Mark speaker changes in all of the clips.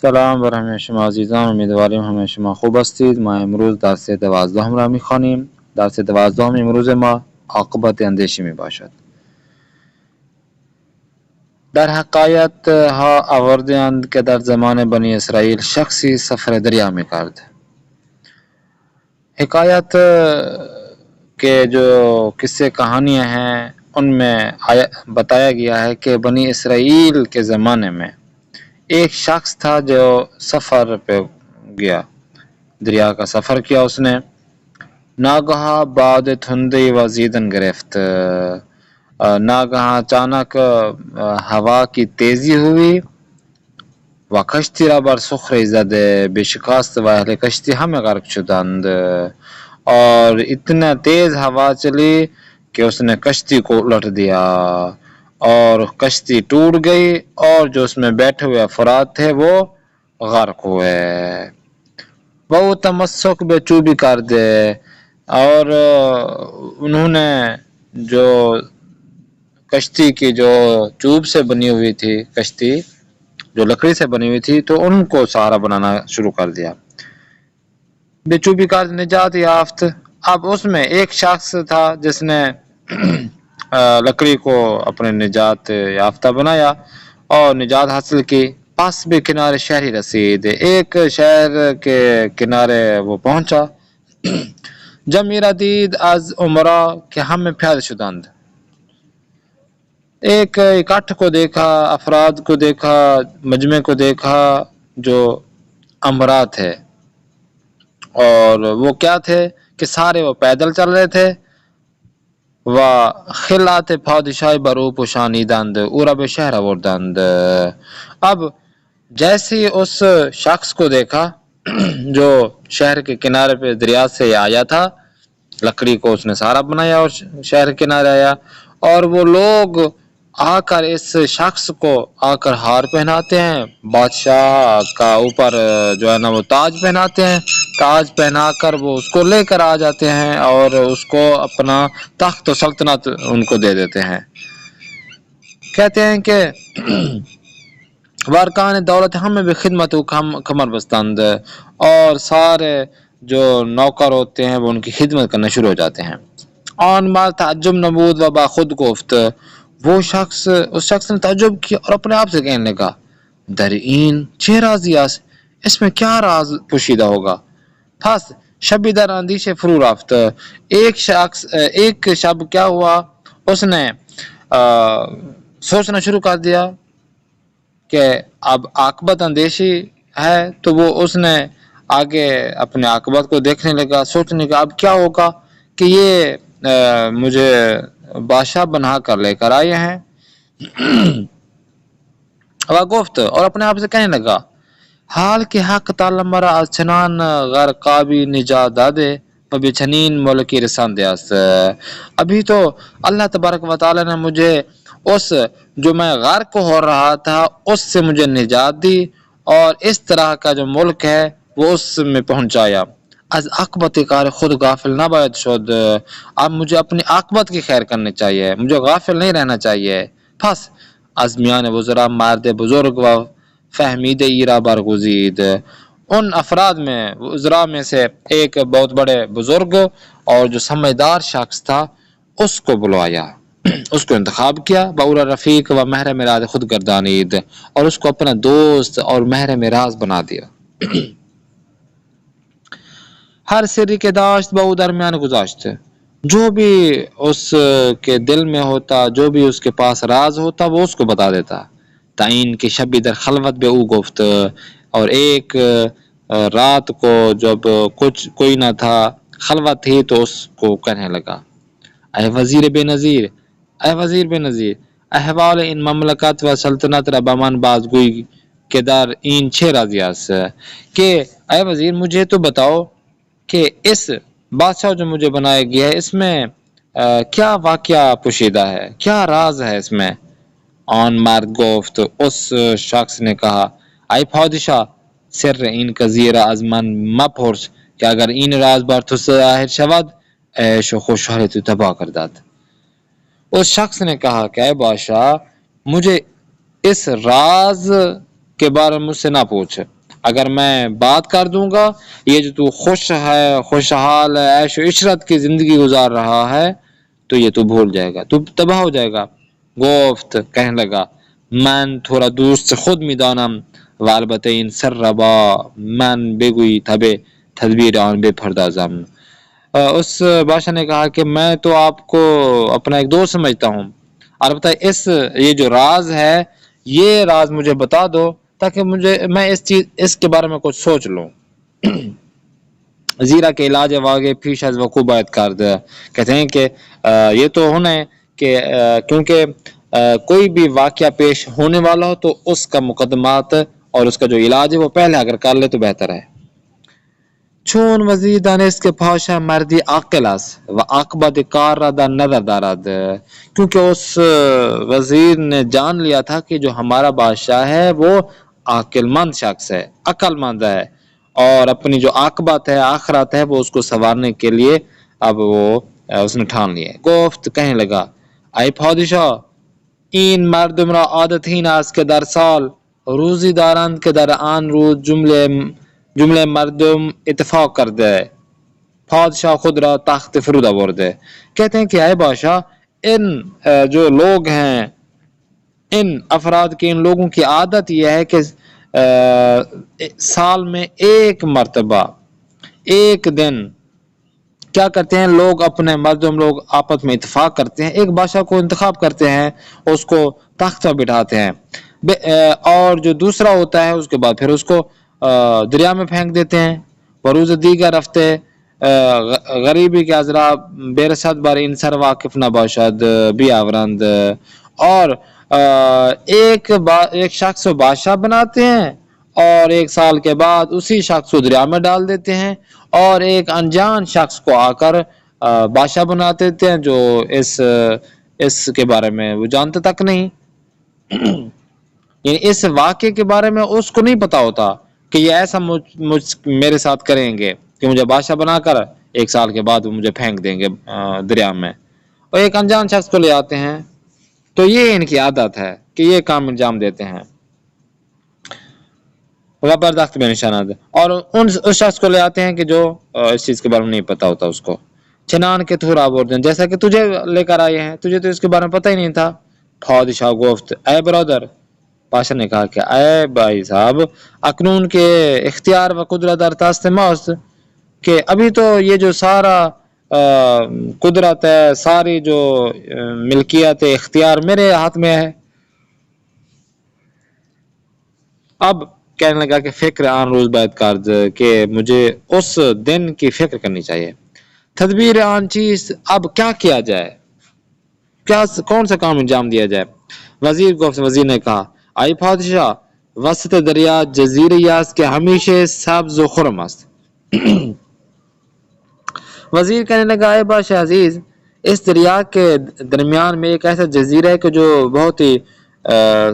Speaker 1: سلام بر همه شما عزیزان، امیدواریم همه شما خوب هستید. ما امروز درس 12 را میخوانیم. درس 12 امروز ما عاقبت اندیشه می باشد. در حقایت ها آورده‌اند که در زمان بنی اسرائیل شخصی سفر دریا میں کرد. حکایت کے جو قصے کہانیاں ہیں ان میں بتایا گیا ہے کہ بنی اسرائیل کے زمانے میں ایک شخص تھا جو سفر پہ گیا، دریا کا سفر کیا اس نے. ناگہاں باد تھندی و زیدن گرفت، ناگہاں اچانک ہوا کی تیزی ہوئی. و کشتی را بر صخره زده بشکست و اهل کشتی همه غرق شدند. اور اتنا تیز ہوا چلی کہ اس نے کشتی کو الٹ دیا اور کشتی ٹوٹ گئی اور جو اس میں بیٹھے ہوئے افراد تھے وہ غرق ہوئے. وہ تمسک بے چوبی کر دے، اور انہوں نے جو کشتی کی جو چوب سے بنی ہوئی تھی، کشتی جو لکڑی سے بنی ہوئی تھی، تو ان کو سہارا بنانا شروع کر دیا. بے چوبی کار نجات یافت. اب اس میں ایک شخص تھا جس نے لکڑی کو اپنے نجات یافتہ بنایا اور نجات حاصل کی. پاس بھی کنارے شہری رسید، ایک شہر کے کنارے وہ پہنچا. جمیرہ دید از عمرہ کہ ہم پیاده شدند. ایک اکٹھ کو دیکھا، افراد کو دیکھا، مجمع کو دیکھا جو امرا تھے، اور وہ کیا تھے کہ سارے وہ پیدل چل رہے تھے. و خلات پادشاہ برو پوشانیدند او را به شہر آوردند. اب جیسے اس شخص کو دیکھا جو شہر کے کنارے پہ دریا سے آیا تھا، لکڑی کو اس نے سہارا بنایا اور شہر کے کنارے آیا، اور وہ لوگ آ کر اس شخص کو آ کر ہار پہناتے ہیں، بادشاہ کا اوپر جو ہے نا وہ تاج پہناتے ہیں، تاج پہنا کر وہ اس کو لے کر آ جاتے ہیں اور اس کو اپنا تخت و سلطنت ان کو دے دیتے ہیں. کہتے ہیں کہ وارکان دولت ہمیں بھی خدمت کمر بستند، اور سارے جو نوکر ہوتے ہیں وہ ان کی خدمت کرنا شروع ہو جاتے ہیں. آن مال تعجب نبود و با خود گفت. وہ شخص، اس شخص نے تعجب کیا اور اپنے آپ سے کہنے لگا در این چه رازی است، اس میں کیا راز پوشیدہ ہوگا. پس شبی در اندیشے فرو رفت. ایک شب کیا ہوا، اس نے سوچنا شروع کر دیا کہ اب عاقبت اندیشی ہے، تو وہ اس نے آگے اپنے عاقبت کو دیکھنے لگا، سوچنے کا اب کیا ہوگا کہ یہ مجھے بادشاہ بنا کر لے کر آئے ہیں. گفت اور اپنے آپ سے کہنے لگا حال کے حق تعالی مرا از چنان غرقابی نجات دادے و بے چنین ملکی رساندے است. ابھی تو اللہ تبارک و تعالی نے مجھے اس جو میں غرق ہو رہا تھا اس سے مجھے نجات دی، اور اس طرح کا جو ملک ہے وہ اس میں پہنچایا. از عاقبت کار خود غافل نہ باید شد. اب مجھے اپنی عاقبت کی خیر کرنی چاہیے، مجھے غافل نہیں رہنا چاہیے. پس از میان وزراء مرد بزرگ و فہمید ایرا برگزید. ان افراد میں وزراء میں سے ایک بہت بڑے بزرگ اور جو سمجھدار شخص تھا اس کو بلوایا، اس کو انتخاب کیا. باورا رفیق و محرم راز خود گردانید، اور اس کو اپنا دوست اور محرم راز بنا دیا. ہر سری کے داشت با درمیان گزاشت. جو بھی اس کے دل میں ہوتا، جو بھی اس کے پاس راز ہوتا وہ اس کو بتا دیتا. تعین کی شبی در خلوت بے او گفت. اور ایک رات کو جب کوئی نہ تھا، خلوت تھی، تو اس کو کہنے لگا اے وزیر بے نظیر، اے وزیر بے نظیر، احوال ان مملکت و سلطنت را بمان بازگوئی کے در این چھ رازی است. کہ اے وزیر مجھے تو بتاؤ کہ اس بادشاہ جو مجھے بنایا گیا ہے اس میں کیا واقعہ پوشیدہ ہے، کیا راز ہے اس میں. آن مرد گفت، اس شخص نے کہا ای پادشاہ سر این قضیه را از من مپرس که اگر این راز بر تو ظاهر شود عیش و خوشحالی تو تباہ کر داد. اس شخص نے کہا کہ اے بادشاہ مجھے اس راز کے بارے میں مجھ سے نہ پوچھ، اگر میں بات کر دوں گا یہ جو تو خوش ہے، خوشحال ہے، عیش و عشرت کی زندگی گزار رہا ہے، تو یہ تو بھول جائے گا، تو تباہ ہو جائے گا۔ گفت کہنے لگا من تھوڑا دوست سے خود میدانم و البته این سر ربا من بگوی تبه تدبیر آن بپردازم۔ اس بادشاہ نے کہا کہ میں تو آپ کو اپنا ایک دوست سمجھتا ہوں، البتہ یہ جو راز ہے یہ راز مجھے بتا دو تاکہ میں اس کے بارے میں کچھ سوچ لوں۔ زیرا کے علاج واقع پیش از وقوع باید کرد، کہتے ہیں کہ یہ تو ہونا ہے کہ کیونکہ کوئی بھی واقعہ پیش ہونے والا ہو تو اس کا مقدمات اور اس کا جو علاج ہے وہ پہلے اگر کر لے تو بہتر ہے۔ چون وزیر دانست کے پاشا مردی عاقل است و عاقبت کار را در نظر دارد، کیونکہ اس وزیر نے جان لیا تھا کہ جو ہمارا بادشاہ ہے وہ عاقل مند شخص ہے، عقل مند ہے، اور اپنی جو عاقبت ہے، آخرت ہے، وہ اس کو سنوارنے کے لیے اب اس نے ٹھان لیا۔ گفت کہنے لگا ای پادشاہ این مردم را عادت ہین است که در سال روزی دارند که در آن روز جمله مردم اتفاق کرده پادشاہ خود را تخت فرود آورده۔ کہتے ہیں کہ اے بادشاہ ان جو لوگ ہیں، ان افراد کی، ان لوگوں کی عادت یہ ہے کہ سال میں ایک مرتبہ ایک دن کیا کرتے ہیں لوگ، اپنے مردم لوگ آپس میں اتفاق کرتے ہیں، ایک بادشاہ کو انتخاب کرتے ہیں، اس کو تخت پر بٹھاتے ہیں، اور جو دوسرا ہوتا ہے اس کے بعد پھر اس کو دریا میں پھینک دیتے ہیں۔ بروز دیگر ہفتے غریبی کے عذرا بے رسد بر ان سر واقف نہ باشد بھی آورند، اور ایک شخص کو بادشاہ بناتے ہیں اور ایک سال کے بعد اسی شخص کو دریا میں ڈال دیتے ہیں، اور ایک انجان شخص کو آ کر بادشاہ بنا دیتے ہیں جو اس کے بارے میں وہ جانتے تک نہیں، یعنی اس واقعے کے بارے میں اس کو نہیں پتا ہوتا کہ یہ ایسا میرے ساتھ کریں گے کہ مجھے بادشاہ بنا کر ایک سال کے بعد وہ مجھے پھینک دیں گے دریا میں، اور ایک انجان شخص کو لے آتے ہیں۔ تو یہ ان کی عادت ہے کہ یہ کام انجام دیتے ہیں بردخت میں نشانات، اور اس شخص کو لے آتے ہیں کہ جو اس چیز کے بارے میں نہیں پتا ہوتا اس کو۔ چنان کے تھورا بوردن، جیسا کہ تجھے لے کر آئے ہیں، تجھے تو اس کے بارے میں پتہ ہی نہیں تھا۔ پادشاہ گفت اے برادر، پاشا نے کہا کہ اے بھائی صاحب، اکنون کے اختیار و قدرت در دست ماست، کہ ابھی تو یہ جو سارا قدرت ہے، ساری جو ملکیت اختیار میرے ہاتھ میں ہے۔ اب کہنے لگا کہ فکر آن روز باید کرد، کہ مجھے اس دن کی فکر کرنی چاہیے۔ تدبیر آن چیز، اب کیا کیا جائے، کون سا کام انجام دیا جائے۔ وزیر نے کہا آئی پادشاہ وسط دریا جزیرے است کہ ہمیشہ سبز و خرم است۔ وزیر کہنے لگا اے بادشاہ عزیز، اس دریا کے درمیان میں ایک ایسا جزیرہ ہے کہ جو بہت ہی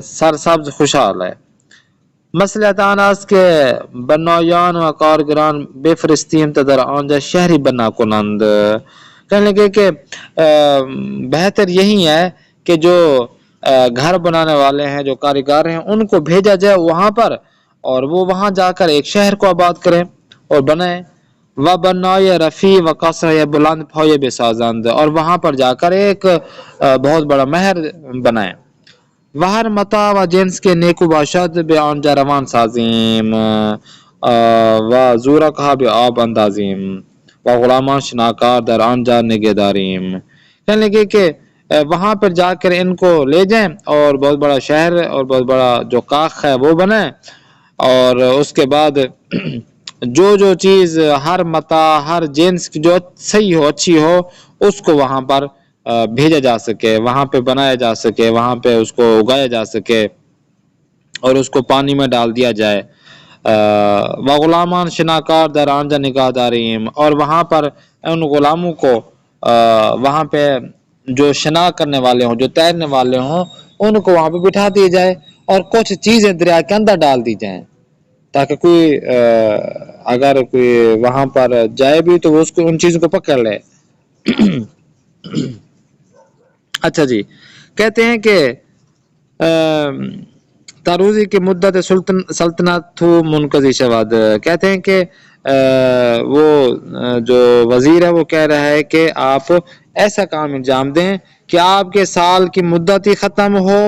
Speaker 1: سرسبز خوشحال ہے۔ مسئلہ آن است کہ بنایان و کارگران بفرستیم تا در آنجا شہری بنا کنند۔ کہنے لگے کہ بہتر یہی ہے کہ جو گھر بنانے والے ہیں، جو کاریگر ہیں، ان کو بھیجا جائے وہاں پر، اور وہ وہاں جا کر ایک شہر کو آباد کریں اور بنائیں۔ و بنائے رفیع و قصر بلند پایه بسازند، اور وہاں پر جا کر ایک بہت بڑا محل بنائیں۔ و ہر متاع و جنس کے نیکو باشد به آنجا روان سازیم و زورا کہا به آب اندازیم و غلامان شناکار در آنجا نگہ داریم۔ کہنے لگے کہ وہاں پر جا کر ان کو لے جائیں اور بہت بڑا شہر اور بہت بڑا جو کاخ ہے وہ بنائیں، اور اس کے بعد جو چیز ہر متاع، ہر جنس جو صحیح ہو، اچھی ہو، اس کو وہاں پر بھیجا جا سکے، وہاں پہ بنایا جا سکے، وہاں پہ اس کو اگایا جا سکے اور اس کو پانی میں ڈال دیا جائے۔ و غلامان شناکار در آنجا نگاہ داریم، اور وہاں پر ان غلاموں کو وہاں پہ جو شنا کرنے والے ہوں، جو تیرنے والے ہوں، ان کو وہاں پہ بٹھا دیا جائے اور کچھ چیزیں دریا کے اندر ڈال دی جائیں تاکہ کوئی اگر کوئی وہاں پر جائے بھی تو وہ اس کو ان چیزوں کو پکڑ لے۔ اچھا جی، کہتے ہیں کہ تاروزی کی مدت سلطنت منقضی شود. کہتے ہیں کہ وہ جو وزیر ہے وہ کہہ رہا ہے کہ آپ ایسا کام انجام دیں کہ آپ کے سال کی مدت ہی ختم ہو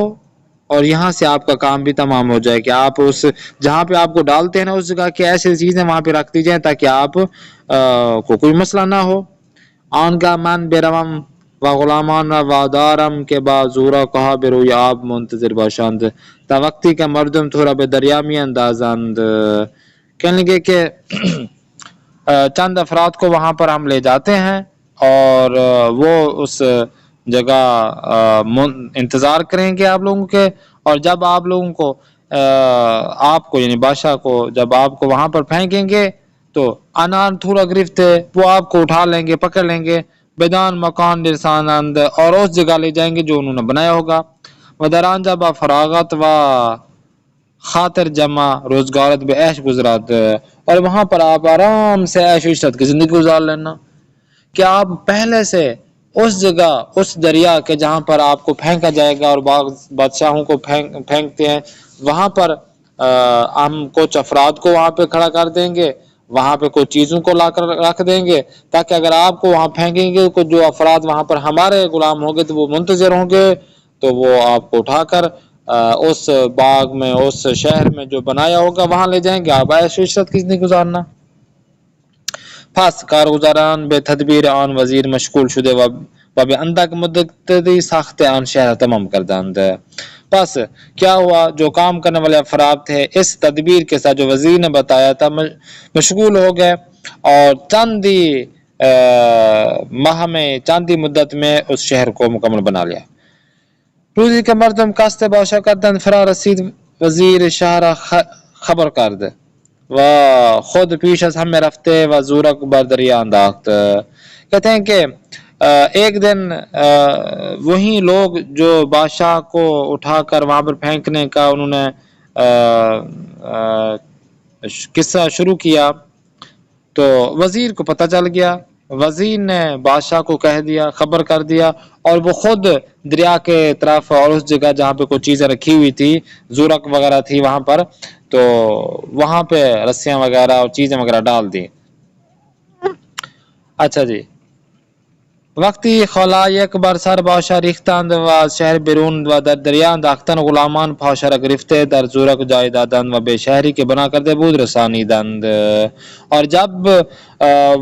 Speaker 1: اور یہاں سے آپ کا کام بھی تمام ہو جائے, کہ آپ اس جہاں پہ آپ کو ڈالتے ہیں نا اس جگہ کی ایسی چیزیں وہاں پہ رکھ دی جائیں تاکہ آپ کو کوئی مسئلہ نہ ہو. آن کا من بیروم و غلامان و وادارم کے بازورا کہا بروی آب منتظر باشند تا وقتی کا مردم تھوڑا بے دریامی اندازند. کہنے لگے کہ چند افراد کو وہاں پر ہم لے جاتے ہیں اور وہ اس جگہ انتظار کریں گے آپ لوگوں کے, اور جب آپ لوگوں کو آپ کو یعنی بادشاہ کو جب آپ کو وہاں پر پھینکیں گے تو انان تھوڑا گرفت ہے وہ آپ کو اٹھا لیں گے, پکڑ لیں گے, بیدان مکان درسانند اور اس جگہ لے جائیں گے جو انہوں نے بنایا ہوگا. ودران جب فراغت و خاطر جمع روزگارت بے عیش گزرات, اور وہاں پر آپ آرام سے عیش و عشرت کی زندگی گزار لینا. کہ آپ پہلے سے اس جگہ اس دریا کے جہاں پر آپ کو پھینکا جائے گا اور بادشاہوں کو پھینکتے ہیں وہاں پر ہم کچھ افراد کو وہاں پہ کھڑا کر دیں گے, وہاں پہ کچھ چیزوں کو لا کر رکھ دیں گے تاکہ اگر آپ کو وہاں پھینکیں گے تو جو افراد وہاں پر ہمارے غلام ہوں گے تو وہ منتظر ہوں گے تو وہ آپ کو اٹھا کر اس باغ میں اس شہر میں جو بنایا ہوگا وہاں لے جائیں گے. آپ عیش و عشرت کس نے گزارنا. پس کارگزاران بے تدبیر آن وزیر مشغول شدے و بے اندک مدتی ساخت آن شہر تمام کردند. پس کیا ہوا, جو کام کرنے والے افراد تھے اس تدبیر کے ساتھ جو وزیر نے بتایا تھا مشغول ہو گئے اور چاندی ماہ میں چاندی مدت میں اس شہر کو مکمل بنا لیا. روزی کے مردم کاستے بادشاہ کردند فرا رسید وزیر شہر خبر کرد و خود پیش از ہمیں رفتے و زورک بر دریا انداخت. کہتے ہیں کہ ایک دن وہی لوگ جو بادشاہ کو اٹھا کر وہاں پر پھینکنے کا انہوں نے قصہ شروع کیا تو وزیر کو پتہ چل گیا. وزیر نے بادشاہ کو کہہ دیا, خبر کر دیا, اور وہ خود دریا کے طرف اور اس جگہ جہاں پہ کوئی چیزیں رکھی ہوئی تھی زورق وغیرہ تھی وہاں پر تو وہاں پہ رسیاں وغیرہ اور چیزیں وغیرہ ڈال دی. اچھا جی, وقتی خلایق بر سر باشا ریختند و شہر بیرون و در دریا انداختن غلامان پاشا گرفته در زورق جای دادند و به شہری کے بنا کرده بود رسانیدند. اور جب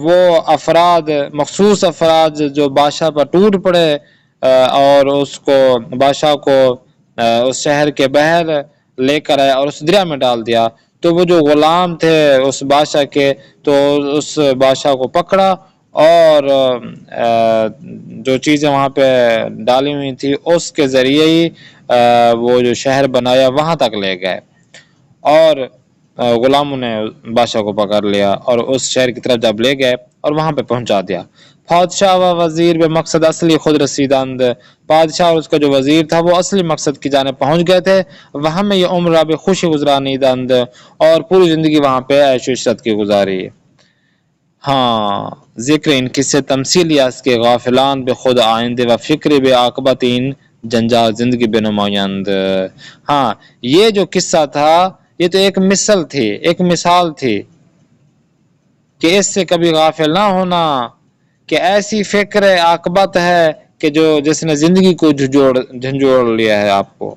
Speaker 1: وہ افراد مخصوص افراد جو بادشاہ پر ٹوٹ پڑے اور اس کو بادشاہ کو اس شہر کے بحر لے کر آیا اور اس دریا میں ڈال دیا تو وہ جو غلام تھے اس بادشاہ کے تو اس بادشاہ کو پکڑا اور جو چیزیں وہاں پہ ڈالی ہوئی تھی اس کے ذریعے ہی وہ جو شہر بنایا وہاں تک لے گئے اور غلاموں نے بادشاہ کو پکڑ لیا اور اس شہر کی طرف جب لے گئے اور وہاں پہ پہنچا دیا. بادشاہ و وزیر بے مقصد اصلی خود رسیدند. بادشاہ اور اس کا جو وزیر تھا وہ اصلی مقصد کی جانب پہنچ گئے تھے. وہاں میں یہ عمر بے خوشی گزرانیدند اور پوری زندگی وہاں پہ عیش و عشرت کی گزاری. ہاں, ذکر ان قصے تمثیلی است کے غافلان بے خود آئندے و فکر بے عاقبت ان جنجال زندگی بے نمایند. ہاں, یہ جو قصہ تھا یہ تو ایک مثل تھی, ایک مثال تھی کہ اس سے کبھی غافل نہ ہونا کہ ایسی فکر عاقبت ہے کہ جو جس نے زندگی کو جھنجھوڑ لیا ہے آپ کو.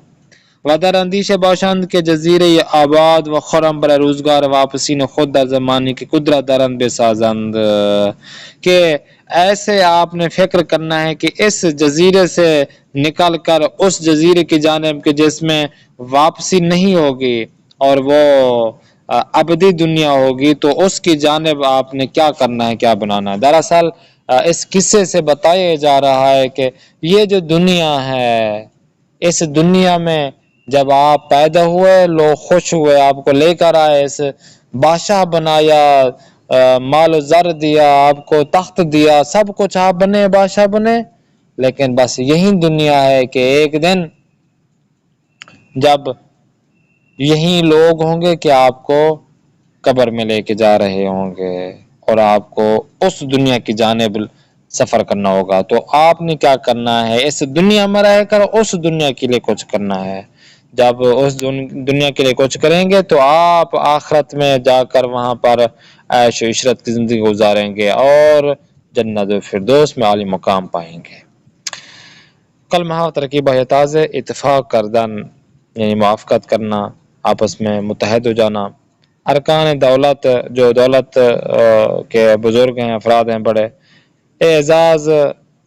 Speaker 1: ودر اندیش باشند کے جزیرے آباد و خرم برا روزگار واپسی نے خود در زمانی کی قدرت درند بے سازند. کہ ایسے آپ نے فکر کرنا ہے کہ اس جزیرے سے نکل کر اس جزیرے کی جانب کے جس میں واپسی نہیں ہوگی اور وہ ابدی دنیا ہوگی تو اس کی جانب آپ نے کیا کرنا ہے, کیا بنانا ہے. دراصل اس قصے سے بتایا جا رہا ہے کہ یہ جو دنیا ہے اس دنیا میں جب آپ پیدا ہوئے لوگ خوش ہوئے, آپ کو لے کر آئے, اس بادشاہ بنایا, مال و زر دیا, آپ کو تخت دیا, سب کچھ آپ بنے, بادشاہ بنے, لیکن بس یہی دنیا ہے کہ ایک دن جب یہی لوگ ہوں گے کہ آپ کو قبر میں لے کے جا رہے ہوں گے اور آپ کو اس دنیا کی جانب سفر کرنا ہوگا. تو آپ نے کیا کرنا ہے, اس دنیا میں رہ کر اس دنیا کے لیے کچھ کرنا ہے. جب اس دنیا کے لیے کچھ کریں گے تو آپ آخرت میں جا کر وہاں پر عیش و عشرت کی زندگی گزاریں گے اور جنت الفردوس میں عالی مقام پائیں گے۔ کلمہ و ترکیبہ تاز اتفاق کردن یعنی موافقت کرنا، آپس میں متحد ہو جانا۔ ارکان دولت، جو دولت کے بزرگ ہیں، افراد ہیں بڑے، اعزاز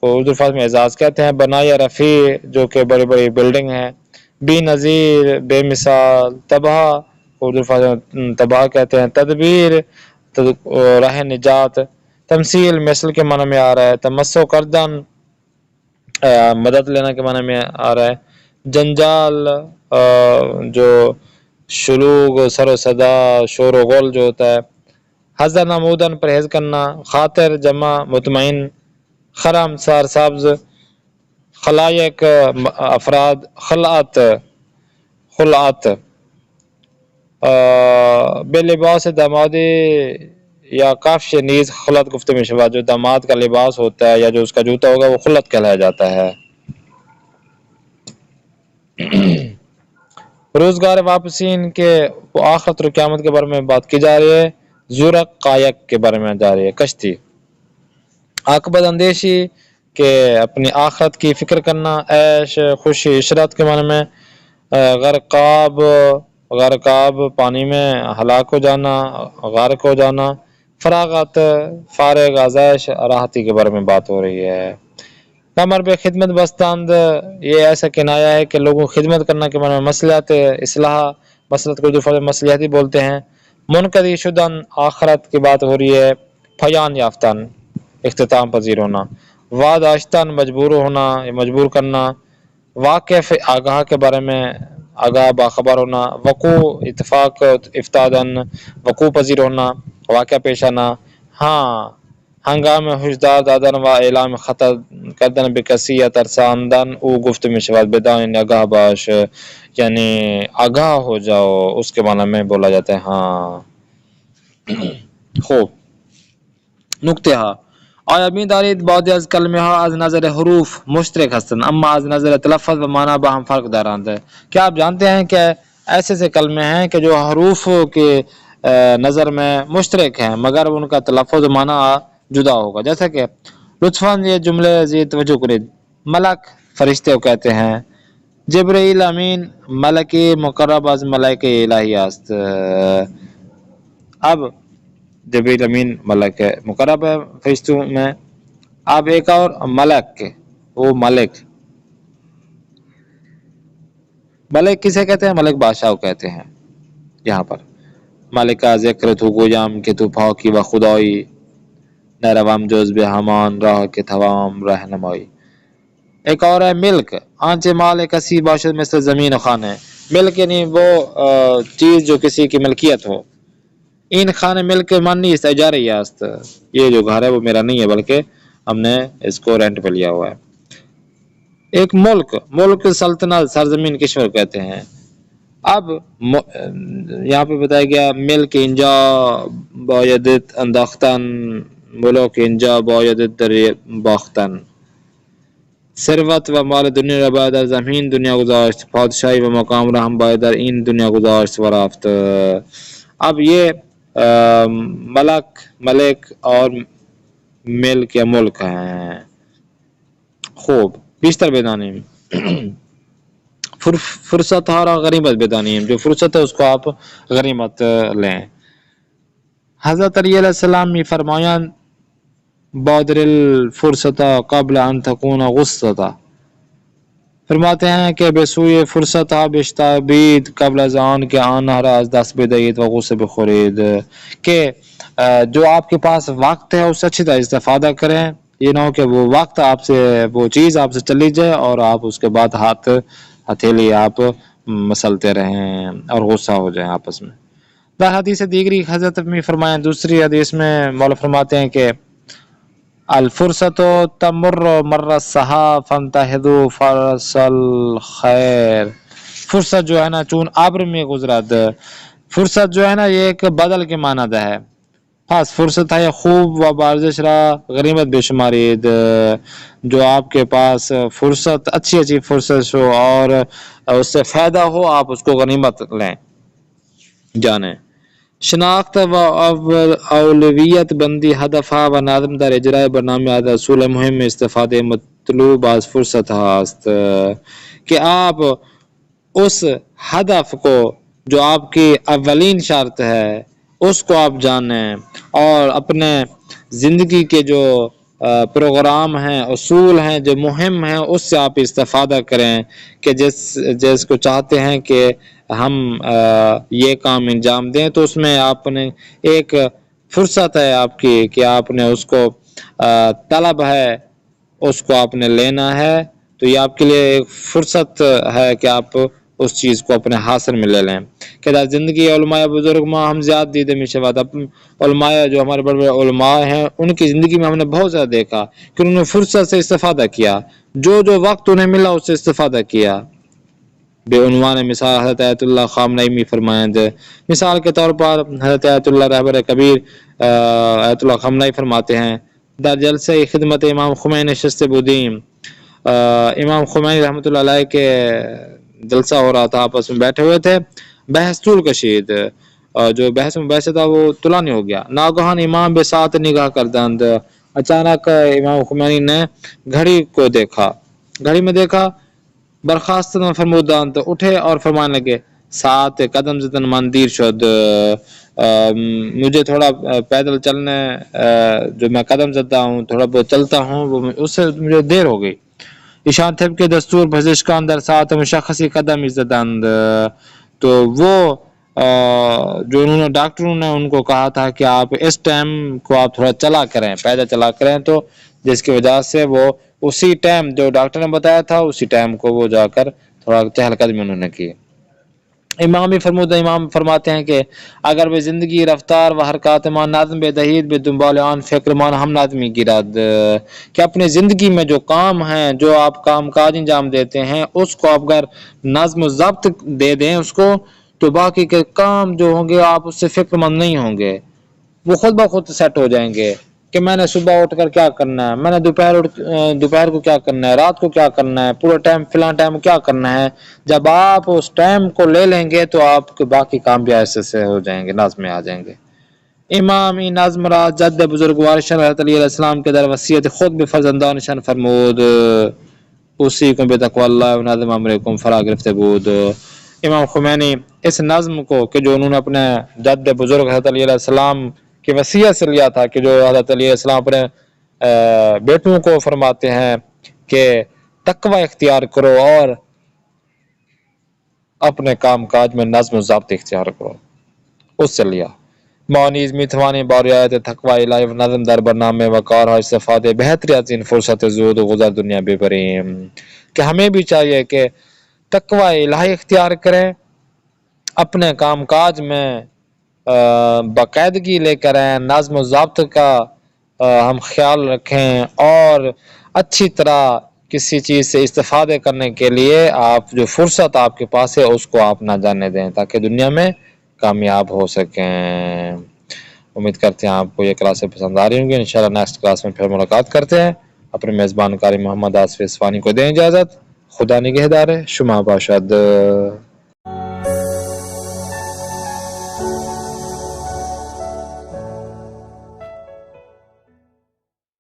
Speaker 1: کو اردو الفاظ میں اعزاز کہتے ہیں، بنائے رفیع جو کہ بڑی بڑی بلڈنگ ہیں، بے نظیر بے مثال، تباہ اردو الفاظ میں تباہ کہتے ہیں، تدبیر راہ نجات، تمثیل مثل کے معنی میں آ رہا ہے، تمسک کردن مدد لینا کے معنی میں آ رہا ہے، جنجال جو شلوغ سر و صدا شور و غل جو ہوتا ہے، حضر نمودن پرہیز کرنا، خاطر جمع مطمئن، خرم سار سبز، خلائق افراد، خلعت بے لباس دامادی یا کفش نیز خلط گفتے میں شبہ، جو داماد کا لباس ہوتا ہے یا جو اس کا جوتا ہوگا وہ خلط کہلایا جاتا ہے۔ روزگار واپسی ان کے آخرت و قیامت کے بارے میں بات کی جا رہی ہے۔ زورق قائق کے بارے میں جا رہی ہے، کشتی۔ عاقبت اندیشی کہ اپنی آخرت کی فکر کرنا، عیش خوشی عشرت کے معنی میں، غرقاب پانی میں ہلاک ہو جانا، غارق ہو جانا، فراغت فارغ آزائش راحتی کے بارے میں بات ہو رہی ہے۔ نمبر بے خدمت بستند، یہ ایسا کنایا ہے کہ لوگوں خدمت کرنا کے معنی میں، مصلحت اصلاح، مصلحت کو جو مصلحتی بولتے ہیں، منقضی شدن آخرت کی بات ہو رہی ہے، پھیان یافتن اختتام پذیر ہونا، واداشتن مجبور ہونا، مجبور کرنا، واقف آگاہ کے بارے میں آگاہ باخبر ہونا، وقوع اتفاق افتادن وقوع پذیر ہونا، واقعہ پیش آنا، ہاں ہنگام حجدار دادن و اعلام خطر کردن بکسی یا ترساندن او گفت میں شواد بدان یعنی آگاہ باش، یعنی آگاہ ہو جاؤ اس کے معنی میں بولا جاتا ہے۔ ہاں خوب نکتے ہاں آیا بین دارید بعد از کلمہ ها از نظر حروف مشترک هستند اما از نظر تلفظ و معنی با هم فرق دارند۔ کیا آپ جانتے ہیں کہ ایسے سے کلمے ہیں کہ جو حروف کے نظر میں مشترک ہیں مگر ان کا تلفظ و معنی جدا ہوگا، جیسا کہ لطفاً یہ جملے زید توجہ کرید، ملک فرشتے کو کہتے ہیں، جبرائیل امین ملک مقرب از ملائکہ الہی است۔ اب جبرائیل امین ملک مقرب ہے فرشتوں میں، اب ایک اور ملک، وہ ملک کسے کہتے ہیں؟ ملک بادشاہ کو کہتے ہیں۔ یہاں پر ملکہ ذکر تو گویم کہ تو پاکی و خدائی، نروم جز بے ہمان راہ کے توام رہنمائی۔ ایک اور ہے ملک، آنچے مال کسی باشد مثل زمین و خانے، ملک یعنی وہ چیز جو کسی کی ملکیت ہو، این خانے ملک من نہیں است اجارہ است، یہ جو گھر ہے وہ میرا نہیں ہے بلکہ ہم نے اس کو رینٹ پہ لیا ہوا ہے۔ ایک ملک سلطنت سرزمین کشور کہتے ہیں۔ اب یہاں پہ بتایا گیا ملک انجا بایدت انداختن، ملک انجا بایدت در باختن، ثروت و مال دنیا را باید در زمین دنیا گذاشت، پادشاہی و مقام را ہم باید در این دنیا گذاشت و رفت۔ اب یہ ملک اور ملک یا ملک ہیں۔ خوب بیشتر بدانیم فرصت ہارا غنیمت بدانیم، جو فرصت ہے اس کو آپ غنیمت لیں۔ حضرت علی علیہ السلام می فرمایاں بادر الفرصت قبل ان تکون غصت، فرماتے ہیں کہ بے سوی فرصت بشتابید قبل از آن کہ آن را از دست بدهید و غصه بخورید، کہ جو آپ کے پاس وقت ہے اس سے اچھی طرح استفادہ کریں، یہ نہ ہو کہ وہ وقت آپ سے، وہ چیز آپ سے چلی جائے اور آپ اس کے بعد ہتھیلی آپ مسلتے رہیں اور غصہ ہو جائیں آپس میں۔ در حدیث دیگری حضرت میں فرمایا، دوسری حدیث میں مولا فرماتے ہیں کہ الفرصت تمر مر السحاب فانتهضوا فرس الخیر، فرصت جو ہے نا چون ابر میں گزرد، فرصت جو ہے نا یہ ایک بدل کے مانند ہے، خاص فرصت ہے خوب و بارزش را غنیمت بے شمارید، جو آپ کے پاس فرصت اچھی فرصت ہو اور اس سے فائدہ ہو، آپ اس کو غنیمت لیں جانیں۔ شناخت و اولویت بندی ہدف و نظم در اجرائے برنامه از اصول مهم استفاده مطلوب از فرصت هست، کہ آپ اس ہدف کو جو آپ کی اولین شرط ہے اس کو آپ جانیں اور اپنے زندگی کے جو پروگرام ہیں، اصول ہیں جو مہم ہیں، اس سے آپ استفادہ کریں کہ جس کو چاہتے ہیں کہ ہم یہ کام انجام دیں، تو اس میں آپ نے ایک فرصت ہے آپ کی کہ آپ نے اس کو طلب ہے، اس کو آپ نے لینا ہے، تو یہ آپ کے لیے ایک فرصت ہے کہ آپ اس چیز کو اپنے حاصل میں لے لیں۔ کہ زندگی علماء بزرگ میں ہم زیادہ دیدے میشواد، علماء جو ہمارے بڑے بڑے علماء ہیں ان کی زندگی میں ہم نے بہت زیادہ دیکھا کہ انہوں نے فرصت سے استفادہ کیا، جو وقت انہیں ملا اس سے استفادہ کیا۔ بے عنوان مثال حضرت آیت اللہ خامنئی فرمائیں دے، مثال کے طور پر حضرت آیت اللہ رہبر کبیر آیت اللہ خامنئی فرماتے ہیں، در جلسہ خدمت امام خمینی نشست بودیم، امام خمینی رحمۃ اللہ علیہ کے جلسہ ہو رہا تھا، آپس میں بیٹھے ہوئے تھے، بحث طول کشید، جو بحث میں بیٹھا تھا وہ طولانی ہو گیا، ناگہان امام بے ساتھ نگاہ کردند، اچانک امام خمینی نے گھڑی کو دیکھا، گھڑی میں دیکھا، برخاست فرمودند، تو اٹھے اور فرمانے لگے، سات قدم زدن من دیر شد، مجھے تھوڑا پیدل چلنے جو میں قدم زدہ ہوں، تھوڑا بہت چلتا ہوں، اس سے مجھے دیر ہو گئی۔ ایشان طب کے دستور پزشکان در ساعت مشخصی قدم زدند، تو وہ جو انہوں نے ڈاکٹروں نے ان کو کہا تھا کہ آپ اس ٹائم کو آپ تھوڑا چلا کریں، پیدل چلا کریں، تو جس کی وجہ سے وہ اسی ٹائم جو ڈاکٹر نے بتایا تھا اسی ٹائم کو وہ جا کر تھوڑا چہل قدمی انہوں نے کی۔ امام فرماتے ہیں کہ اگر وہ زندگی رفتار و حرکات مان نظم بے دہید بے دنبال آن فکر مان ہم نظمی گرد، کہ اپنے زندگی میں جو کام ہیں، جو آپ کام کاج انجام دیتے ہیں، اس کو آپ اگر نظم و ضبط دے دیں اس کو، تو باقی کے کام جو ہوں گے آپ اس سے فکر مند نہیں ہوں گے، وہ خود بخود سیٹ ہو جائیں گے کہ میں نے صبح اٹھ کر کیا کرنا ہے، میں نے دوپہر کو کیا کرنا ہے، رات کو کیا کرنا ہے، پورا ٹائم فلاں ٹائم کیا کرنا ہے۔ جب آپ اس ٹائم کو لے لیں گے تو آپ کے باقی کام بھی ایسے سے ہو جائیں گے، نظم میں آ جائیں گے۔ امامی نظم را جد بزرگوار شن حضرت علیہ السلام کے در وصیت خود بھی فرزندان شن فرمود، اسی کو بے تقوی اللہ و نظم امرکم فرا گرفتے بود۔ امام خمینی اس نظم کو کہ جو انہوں نے اپنے جد بزرگ حضرت علیہ السلام کی وصیت سے لیا تھا، کہ جو حضرت علیہ السلام اپنے بیٹوں کو فرماتے ہیں کہ تقوی اختیار کرو اور اپنے کام کاج میں نظم و ضابط اختیار کرو، اس سے لیا۔ معنیز میتوانی باریات تقوی الہی و نظم در برنامه و کارها استفاده بہتری از این فرصت زود و گذر دنیا ببریم، کہ ہمیں بھی چاہیے کہ تقوی الہی اختیار کریں، اپنے کام کاج میں باقاعدگی لے کر آئیں، نظم و ضابط کا ہم خیال رکھیں، اور اچھی طرح کسی چیز سے استفادے کرنے کے لیے آپ جو فرصت آپ کے پاس ہے اس کو آپ نہ جانے دیں، تاکہ دنیا میں کامیاب ہو سکیں۔ امید کرتے ہیں آپ کو یہ کلاسیں پسند آ رہی ہوں گی، انشاءاللہ نیکسٹ کلاس میں پھر ملاقات کرتے ہیں۔ اپنے میزبان قاری محمد آصف اصفہانی کو دیں اجازت، خدا نگہدار، شما باشد۔